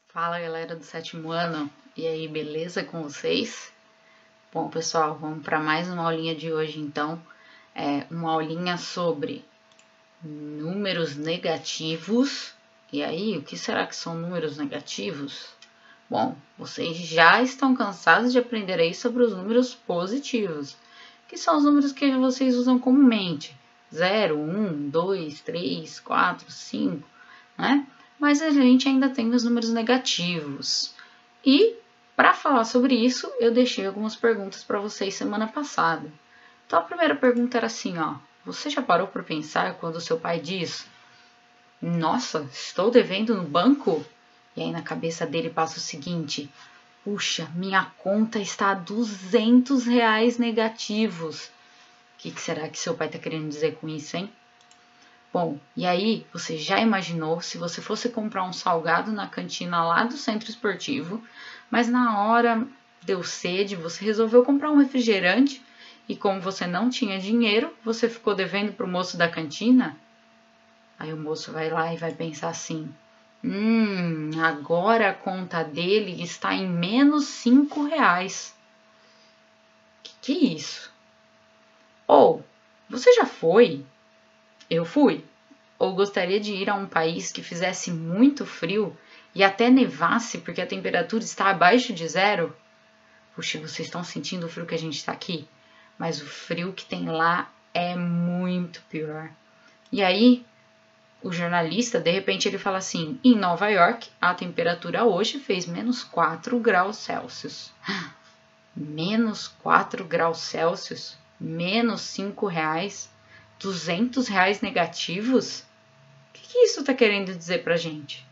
Fala galera do 7º ano, e aí, beleza com vocês? Bom pessoal, vamos para mais uma aulinha de hoje então, uma aulinha sobre números negativos. E aí, o que será que são números negativos? Bom, vocês já estão cansados de aprender aí sobre os números positivos, que são os números que vocês usam comumente, 0, 1, 2, 3, 4, 5, né? Mas a gente ainda tem os números negativos. E para falar sobre isso, eu deixei algumas perguntas para vocês semana passada. Então a primeira pergunta era assim, ó: você já parou para pensar quando o seu pai diz: "Nossa, estou devendo no banco"? E aí na cabeça dele passa o seguinte: "Puxa, minha conta está a R$200 negativos". O que será que seu pai está querendo dizer com isso, hein? Bom, e aí, você já imaginou se você fosse comprar um salgado na cantina lá do centro esportivo, mas na hora deu sede, você resolveu comprar um refrigerante e como você não tinha dinheiro, você ficou devendo para o moço da cantina? Aí o moço vai lá e vai pensar assim: agora a conta dele está em menos R$5. Que é isso? Ou, você já foi? Eu fui. Ou gostaria de ir a um país que fizesse muito frio e até nevasse porque a temperatura está abaixo de 0? Puxa, vocês estão sentindo o frio que a gente está aqui? Mas o frio que tem lá é muito pior. E aí, o jornalista, de repente, ele fala assim: em Nova York, a temperatura hoje fez menos 4 graus Celsius. Menos 4 graus Celsius? Menos R$5? R$200 negativos? O que isso está querendo dizer para a gente?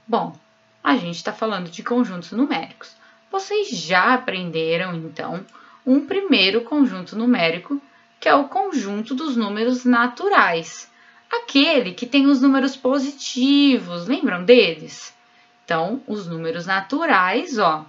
Bom, a gente está falando de conjuntos numéricos. Vocês já aprenderam, então, um primeiro conjunto numérico, que é o conjunto dos números naturais. Aquele que tem os números positivos, lembram deles? Então, os números naturais, ó.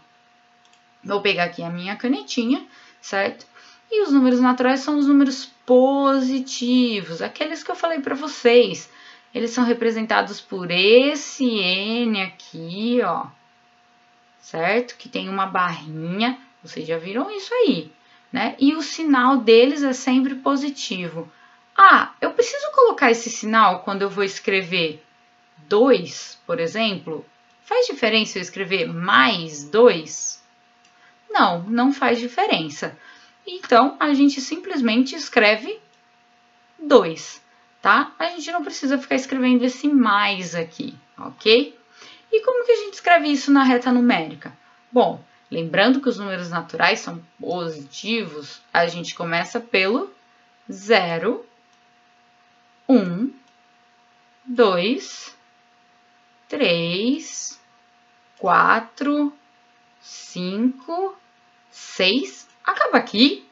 Vou pegar aqui a minha canetinha, certo? E os números naturais são os números positivos, aqueles que eu falei para vocês. Eles são representados por esse N aqui, ó, certo? Que tem uma barrinha, vocês já viram isso aí, né? E o sinal deles é sempre positivo. Ah, eu preciso colocar esse sinal quando eu vou escrever 2, por exemplo? Faz diferença eu escrever mais 2? Não, não faz diferença. Então, a gente simplesmente escreve 2, tá? A gente não precisa ficar escrevendo esse mais aqui, ok? E como que a gente escreve isso na reta numérica? Bom, lembrando que os números naturais são positivos, a gente começa pelo 0, 1, 2, 3, 4, 5, 6... Acaba aqui?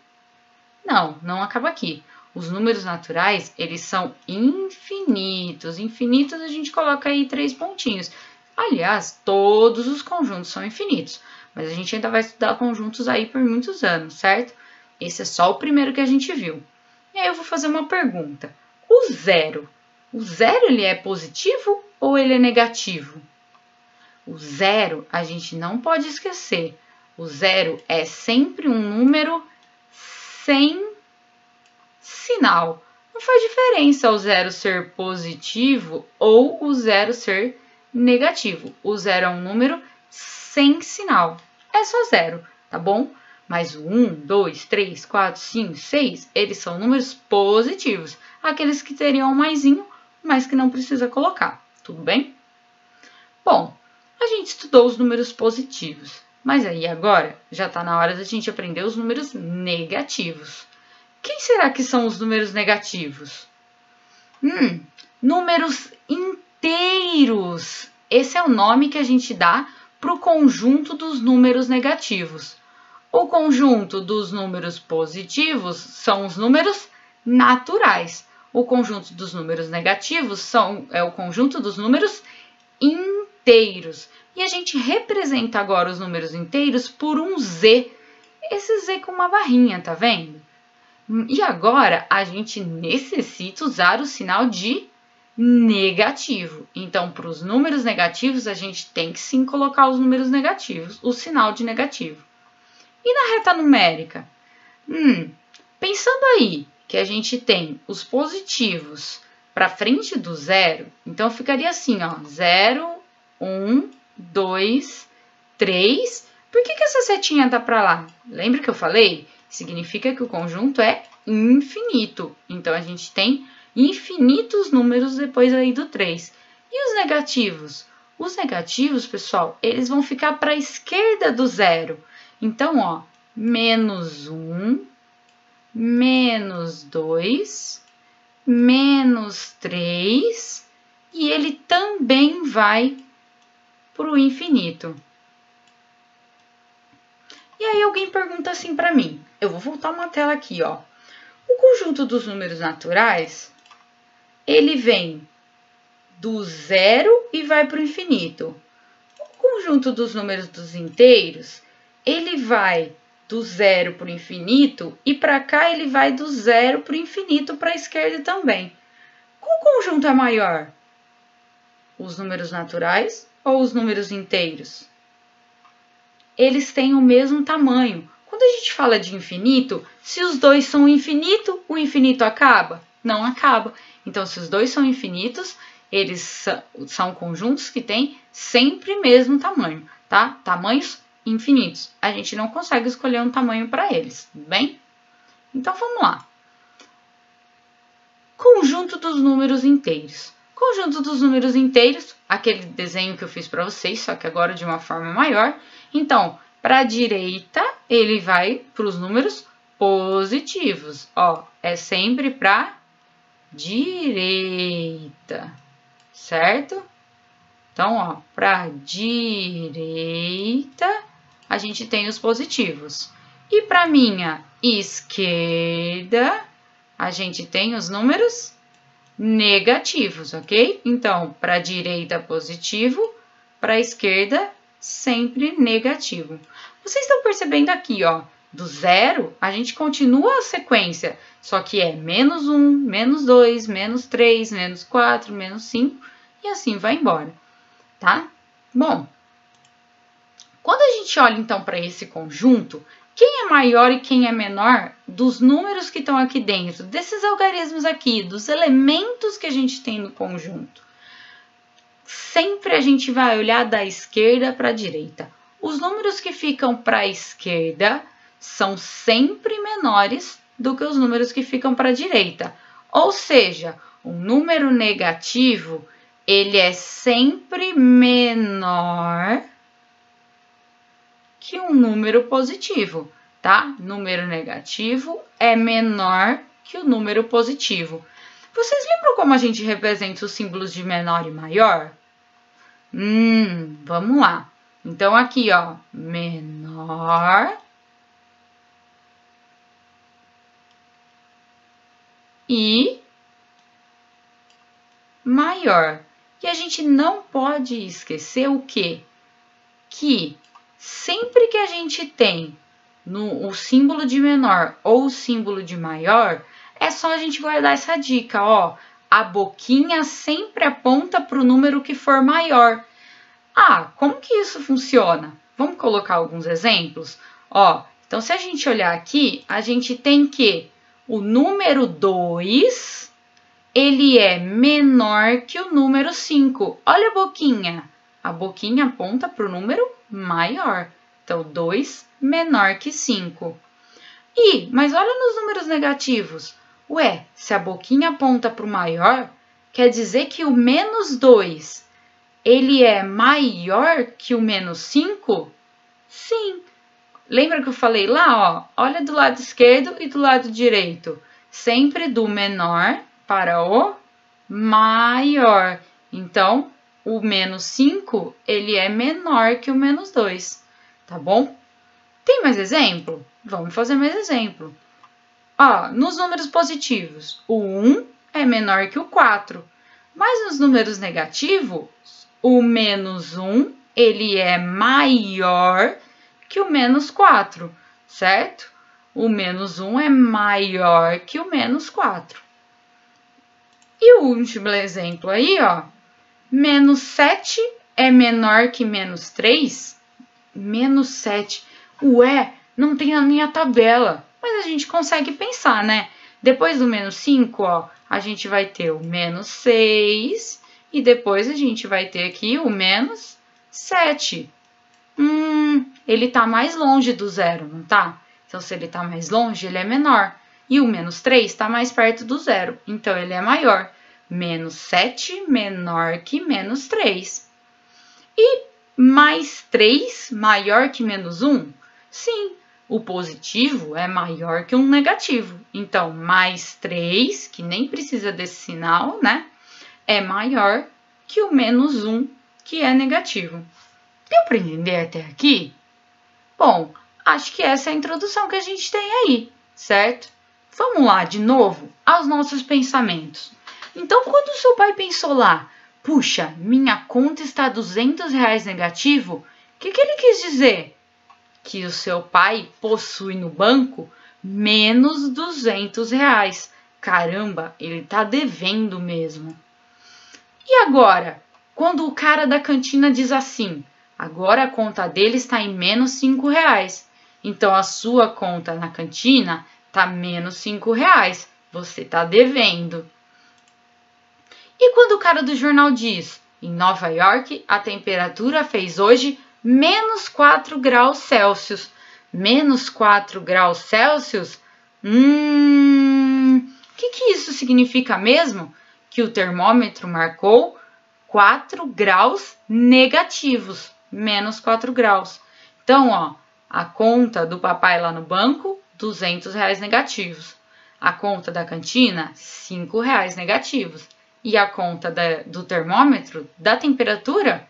Não, não acaba aqui. Os números naturais, eles são infinitos. Infinitos a gente coloca aí 3 pontinhos. Aliás, todos os conjuntos são infinitos. Mas a gente ainda vai estudar conjuntos aí por muitos anos, certo? Esse é só o primeiro que a gente viu. E aí eu vou fazer uma pergunta. O zero ele é positivo ou ele é negativo? O zero a gente não pode esquecer. O zero é sempre um número sem sinal. Não faz diferença o zero ser positivo ou o zero ser negativo. O zero é um número sem sinal. É só zero, tá bom? Mas o 1, 2, 3, 4, 5, 6, eles são números positivos. Aqueles que teriam um maisinho, mas que não precisa colocar. Tudo bem? Bom, a gente estudou os números positivos. Mas aí agora já está na hora da gente aprender os números negativos. Quem será que são os números negativos? Números inteiros. Esse é o nome que a gente dá para o conjunto dos números negativos. O conjunto dos números positivos são os números naturais. O conjunto dos números negativos é o conjunto dos números inteiros. E a gente representa agora os números inteiros por um Z. Esse Z com uma barrinha, tá vendo? E agora, a gente necessita usar o sinal de negativo. Então, para os números negativos, a gente tem que sim colocar os números negativos, o sinal de negativo. E na reta numérica? Pensando aí que a gente tem os positivos para frente do zero, então ficaria assim, ó, 0, 1, 2, 3. Por que essa setinha tá para lá? Lembra que eu falei? Significa que o conjunto é infinito. Então, a gente tem infinitos números depois aí do 3. E os negativos? Os negativos, pessoal, eles vão ficar para a esquerda do zero. Então, ó, menos 1, menos 2, menos 3, e ele também vai para o infinito. E aí alguém pergunta assim para mim, eu vou voltar uma tela aqui, ó. O conjunto dos números naturais, ele vem do zero e vai para o infinito. O conjunto dos números dos inteiros, ele vai do zero para o infinito e para cá ele vai do zero para o infinito para a esquerda também. Qual conjunto é maior? Os números naturais ou os números inteiros? Eles têm o mesmo tamanho. Quando a gente fala de infinito, se os dois são infinito, o infinito acaba? Não acaba. Então, se os dois são infinitos, eles são conjuntos que têm sempre o mesmo tamanho, tá? Tamanhos infinitos. A gente não consegue escolher um tamanho para eles, tudo bem? Então, vamos lá. Conjunto dos números inteiros. Conjunto dos números inteiros, aquele desenho que eu fiz para vocês, só que agora de uma forma maior. Então, para a direita, ele vai para os números positivos. Ó, é sempre para direita, certo? Então, ó, para direita, a gente tem os positivos. E para minha esquerda, a gente tem os números negativos, ok? Então, para a direita, positivo, para a esquerda, sempre negativo. Vocês estão percebendo aqui, ó, do zero, a gente continua a sequência, só que é menos 1, menos 2, menos 3, menos 4, menos 5, e assim vai embora, tá? Bom, quando a gente olha, então, para esse conjunto, quem é maior e quem é menor dos números que estão aqui dentro, desses algarismos aqui, dos elementos que a gente tem no conjunto? Sempre a gente vai olhar da esquerda para a direita. Os números que ficam para a esquerda são sempre menores do que os números que ficam para a direita. Ou seja, um número negativo, ele é sempre menor que um número positivo, tá? Número negativo é menor que o número positivo. Vocês lembram como a gente representa os símbolos de menor e maior? Vamos lá. Então, aqui, ó, menor e maior. E a gente não pode esquecer o quê? Que sempre que a gente tem o símbolo de menor ou o símbolo de maior, é só a gente guardar essa dica, ó. A boquinha sempre aponta para o número que for maior. Ah, como que isso funciona? Vamos colocar alguns exemplos? Ó, então, se a gente olhar aqui, a gente tem que o número 2, ele é menor que o número 5. Olha a boquinha. A boquinha aponta para o número maior. Então, 2 menor que 5. Mas olha nos números negativos. Ué, se a boquinha aponta para o maior, quer dizer que o menos 2, ele é maior que o menos 5? Sim. Lembra que eu falei lá, ó? Olha do lado esquerdo e do lado direito. Sempre do menor para o maior. Então, o menos 5, ele é menor que o menos 2, tá bom? Tem mais exemplo? Vamos fazer mais exemplo. Ó, nos números positivos, o 1 é menor que o 4. Mas nos números negativos, o menos 1, ele é maior que o menos 4, certo? o menos 1 é maior que o menos 4. E o último exemplo aí, ó, menos 7 é menor que menos 3? Menos 7. Ué, não tem na minha tabela. Mas a gente consegue pensar, né? Depois do menos 5, ó, a gente vai ter o menos 6 e depois a gente vai ter aqui o menos 7. Ele tá mais longe do zero, não tá? Então, se ele tá mais longe, ele é menor. E o menos 3 está mais perto do zero, então ele é maior. Menos 7 menor que menos 3. E mais 3 maior que menos 1? Sim, o positivo é maior que um negativo. Então, mais 3, que nem precisa desse sinal, né? É maior que o menos 1, que é negativo. Deu para entender até aqui? Bom, acho que essa é a introdução que a gente tem aí, certo? Vamos lá, de novo, aos nossos pensamentos. Então, quando o seu pai pensou lá, puxa, minha conta está R$200 negativo, o que ele quis dizer? Que o seu pai possui no banco menos R$200. Caramba, ele está devendo mesmo. E agora, quando o cara da cantina diz assim, agora a conta dele está em menos R$5. Então, a sua conta na cantina está menos R$5. Você está devendo. E quando o cara do jornal diz, em Nova York, a temperatura fez hoje menos 4 graus Celsius. Menos 4 graus Celsius? O que isso significa mesmo? Que o termômetro marcou 4 graus negativos. Menos 4 graus. Então, ó, a conta do papai lá no banco, R$200 negativos. A conta da cantina, R$5 negativos. E a conta do termômetro, da temperatura,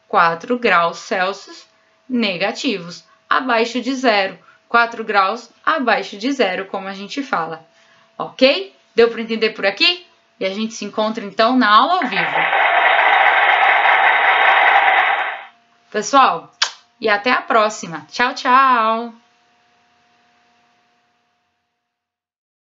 4 graus Celsius negativos, abaixo de zero. 4 graus abaixo de zero, como a gente fala. Ok? Deu para entender por aqui? E a gente se encontra então na aula ao vivo. Pessoal, e até a próxima. Tchau, tchau!